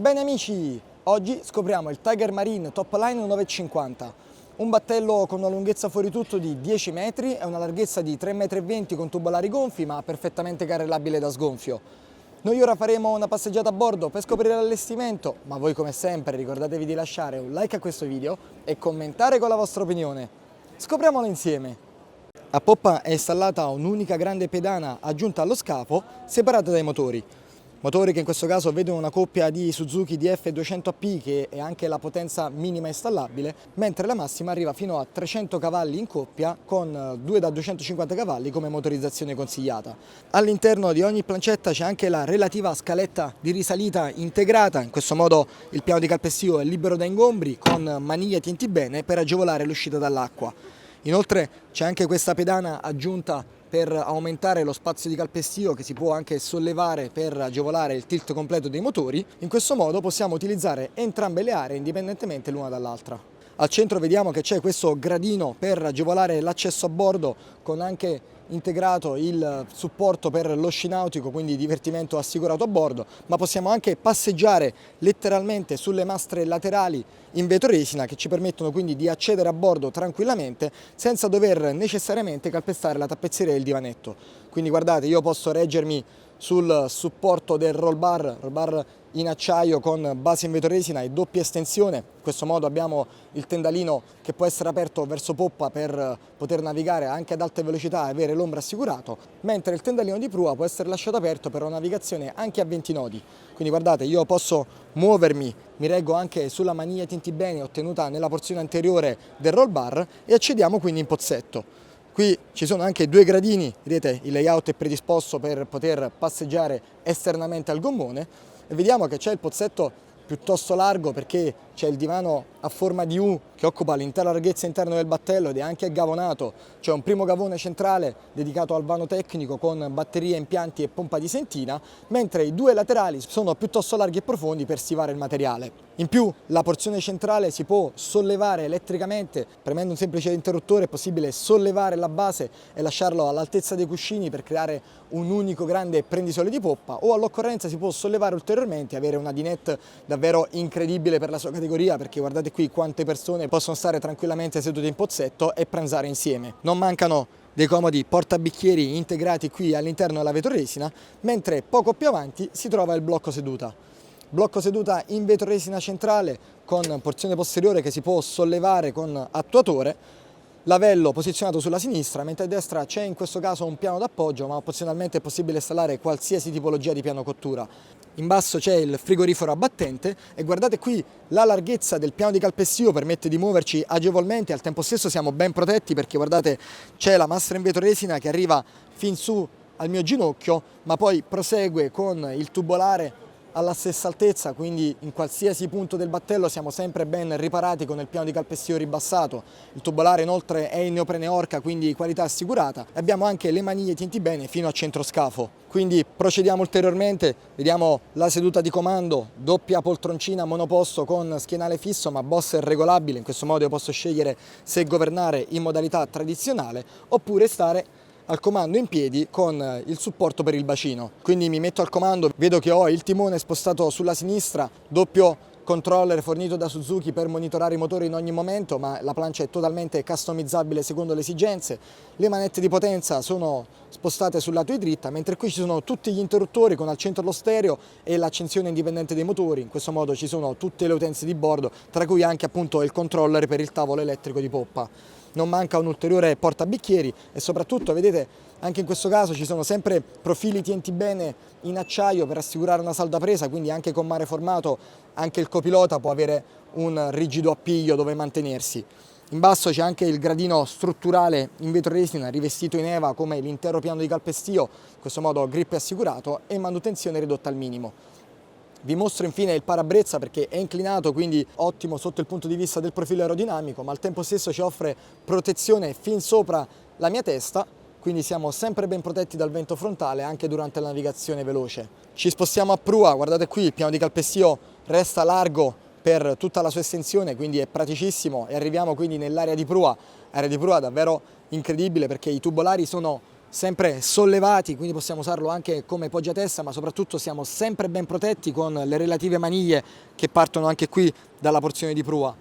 Bene amici, oggi scopriamo il Tiger Marine Topline 950, un battello con una lunghezza fuori tutto di 10 metri e una larghezza di 3,20 m con tubolari gonfi ma perfettamente carrellabile da sgonfio. Noi ora faremo una passeggiata a bordo per scoprire l'allestimento, ma voi come sempre ricordatevi di lasciare un like a questo video e commentare con la vostra opinione. Scopriamolo insieme! A poppa è installata un'unica grande pedana aggiunta allo scafo, separata dai motori. Motori che in questo caso vedono una coppia di Suzuki DF200AP che è anche la potenza minima installabile, mentre la massima arriva fino a 300 cavalli in coppia con 2 da 250 cavalli come motorizzazione consigliata. All'interno di ogni plancetta c'è anche la relativa scaletta di risalita integrata, in questo modo il piano di calpestio è libero da ingombri con maniglie tienti bene per agevolare l'uscita dall'acqua. Inoltre c'è anche questa pedana aggiunta per aumentare lo spazio di calpestio che si può anche sollevare per agevolare il tilt completo dei motori. In questo modo possiamo utilizzare entrambe le aree indipendentemente l'una dall'altra. Al centro vediamo che c'è questo gradino per agevolare l'accesso a bordo con anche integrato il supporto per lo sci nautico, quindi divertimento assicurato a bordo, ma possiamo anche passeggiare letteralmente sulle mastre laterali in vetro resina che ci permettono quindi di accedere a bordo tranquillamente senza dover necessariamente calpestare la tappezzeria del divanetto. Quindi guardate, io posso reggermi sul supporto del roll bar in acciaio con base in vetro resina e doppia estensione. In questo modo abbiamo il tendalino che può essere aperto verso poppa per poter navigare anche ad alte velocità e avere l'ombra assicurato, mentre il tendalino di prua può essere lasciato aperto per una navigazione anche a 20 nodi. Quindi guardate, io posso muovermi, mi reggo anche sulla maniglia tienti bene ottenuta nella porzione anteriore del roll bar e accediamo quindi in pozzetto. Qui ci sono anche due gradini, vedete il layout è predisposto per poter passeggiare esternamente al gommone e vediamo che c'è il pozzetto piuttosto largo perché c'è il divano a forma di U che occupa l'intera larghezza interna del battello ed è anche gavonato. C'è un primo gavone centrale dedicato al vano tecnico con batterie, impianti e pompa di sentina, mentre i due laterali sono piuttosto larghi e profondi per stivare il materiale. In più la porzione centrale si può sollevare elettricamente, premendo un semplice interruttore è possibile sollevare la base e lasciarlo all'altezza dei cuscini per creare un unico grande prendisole di poppa, o all'occorrenza si può sollevare ulteriormente e avere una dinette davvero incredibile per la sua categoria, perché guardate qui quante persone possono stare tranquillamente sedute in pozzetto e pranzare insieme. Non mancano dei comodi portabicchieri integrati qui all'interno della vetroresina, mentre poco più avanti si trova il blocco seduta. Blocco seduta in vetroresina centrale con porzione posteriore che si può sollevare con attuatore, lavello posizionato sulla sinistra, mentre a destra c'è in questo caso un piano d'appoggio, ma opzionalmente è possibile installare qualsiasi tipologia di piano cottura. In basso c'è il frigorifero a battente e guardate qui la larghezza del piano di calpestio permette di muoverci agevolmente, al tempo stesso siamo ben protetti perché guardate c'è la mastra in vetroresina che arriva fin su al mio ginocchio, ma poi prosegue con il tubolare alla stessa altezza, quindi in qualsiasi punto del battello siamo sempre ben riparati con il piano di calpestio ribassato. Il tubolare inoltre è in neoprene orca, quindi qualità assicurata, e abbiamo anche le maniglie tienti bene fino a centro scafo. Quindi procediamo ulteriormente, vediamo la seduta di comando, doppia poltroncina monoposto con schienale fisso ma bosser regolabile, in questo modo io posso scegliere se governare in modalità tradizionale oppure stare al comando in piedi con il supporto per il bacino. Quindi mi metto al comando, vedo che ho il timone spostato sulla sinistra, doppio controller fornito da Suzuki per monitorare i motori in ogni momento, ma la plancia è totalmente customizzabile secondo le esigenze. Le manette di potenza sono spostate sul lato di dritta, mentre qui ci sono tutti gli interruttori con al centro lo stereo e l'accensione indipendente dei motori. In questo modo ci sono tutte le utenze di bordo, tra cui anche appunto il controller per il tavolo elettrico di poppa. Non manca un ulteriore portabicchieri e soprattutto vedete anche in questo caso ci sono sempre profili tienti bene in acciaio per assicurare una salda presa, quindi anche con mare formato anche il copilota può avere un rigido appiglio dove mantenersi. In basso c'è anche il gradino strutturale in vetro resina rivestito in EVA come l'intero piano di calpestio, in questo modo grip è assicurato e manutenzione ridotta al minimo. Vi mostro infine il parabrezza perché è inclinato, quindi ottimo sotto il punto di vista del profilo aerodinamico, ma al tempo stesso ci offre protezione fin sopra la mia testa, quindi siamo sempre ben protetti dal vento frontale anche durante la navigazione veloce. Ci spostiamo a prua, guardate qui il piano di calpestio resta largo per tutta la sua estensione, quindi è praticissimo e arriviamo quindi nell'area di prua davvero incredibile perché i tubolari sono sempre sollevati, quindi possiamo usarlo anche come poggiatesta, ma soprattutto siamo sempre ben protetti con le relative maniglie che partono anche qui dalla porzione di prua.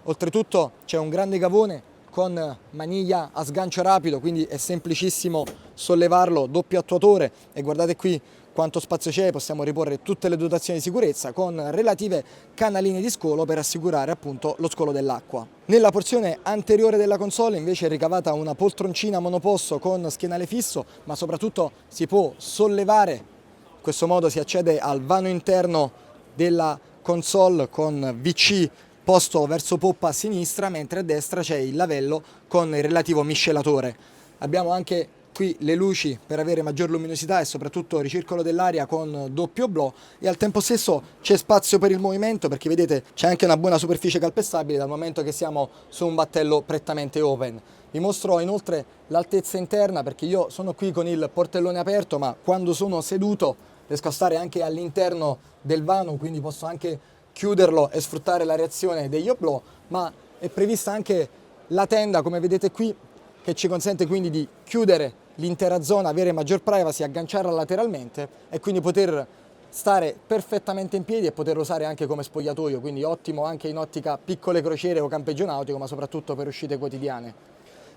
Oltretutto c'è un grande gavone con maniglia a sgancio rapido, quindi è semplicissimo sollevarlo, doppio attuatore, e guardate qui quanto spazio c'è, possiamo riporre tutte le dotazioni di sicurezza con relative canaline di scolo per assicurare appunto lo scolo dell'acqua. Nella porzione anteriore della console invece è ricavata una poltroncina monoposto con schienale fisso, ma soprattutto si può sollevare, in questo modo si accede al vano interno della console con VC posto verso poppa a sinistra, mentre a destra c'è il lavello con il relativo miscelatore. Abbiamo anche qui le luci per avere maggior luminosità e soprattutto ricircolo dell'aria con doppio oblò, e al tempo stesso c'è spazio per il movimento perché vedete c'è anche una buona superficie calpestabile dal momento che siamo su un battello prettamente open. Vi mostro inoltre l'altezza interna perché io sono qui con il portellone aperto, ma quando sono seduto riesco a stare anche all'interno del vano, quindi posso anche chiuderlo e sfruttare la reazione degli oblò, ma è prevista anche la tenda, come vedete qui, che ci consente quindi di chiudere l'intera zona, avere maggior privacy, agganciarla lateralmente e quindi poter stare perfettamente in piedi e poterlo usare anche come spogliatoio, quindi ottimo anche in ottica piccole crociere o campeggio nautico, ma soprattutto per uscite quotidiane.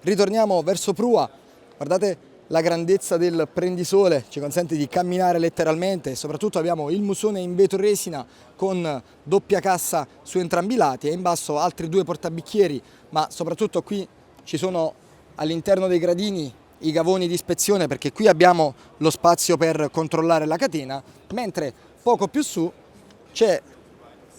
Ritorniamo verso prua, guardate la grandezza del prendisole, ci consente di camminare letteralmente, e soprattutto abbiamo il musone in vetro resina con doppia cassa su entrambi i lati e in basso altri due portabicchieri, ma soprattutto qui ci sono all'interno dei gradini i gavoni di ispezione perché qui abbiamo lo spazio per controllare la catena, mentre poco più su c'è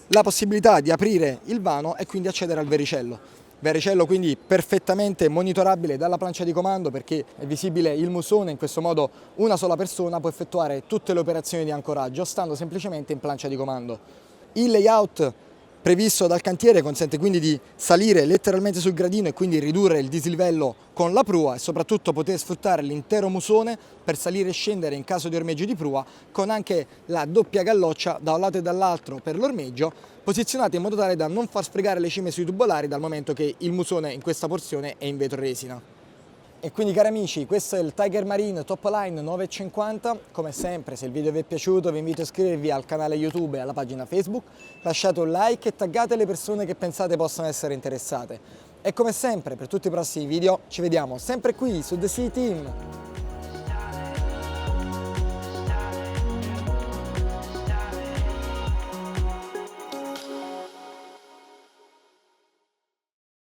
la possibilità di aprire il vano e quindi accedere al vericello. Vericello quindi perfettamente monitorabile dalla plancia di comando perché è visibile il musone, in questo modo una sola persona può effettuare tutte le operazioni di ancoraggio stando semplicemente in plancia di comando. Il layout previsto dal cantiere consente quindi di salire letteralmente sul gradino e quindi ridurre il dislivello con la prua e soprattutto poter sfruttare l'intero musone per salire e scendere in caso di ormeggio di prua, con anche la doppia galloccia da un lato e dall'altro per l'ormeggio, posizionata in modo tale da non far sfregare le cime sui tubolari dal momento che il musone in questa porzione è in vetro resina. E quindi cari amici, questo è il Tiger Marine Topline 950, come sempre se il video vi è piaciuto vi invito a iscrivervi al canale YouTube e alla pagina Facebook, lasciate un like e taggate le persone che pensate possano essere interessate. E come sempre per tutti i prossimi video ci vediamo sempre qui su The Sea Team!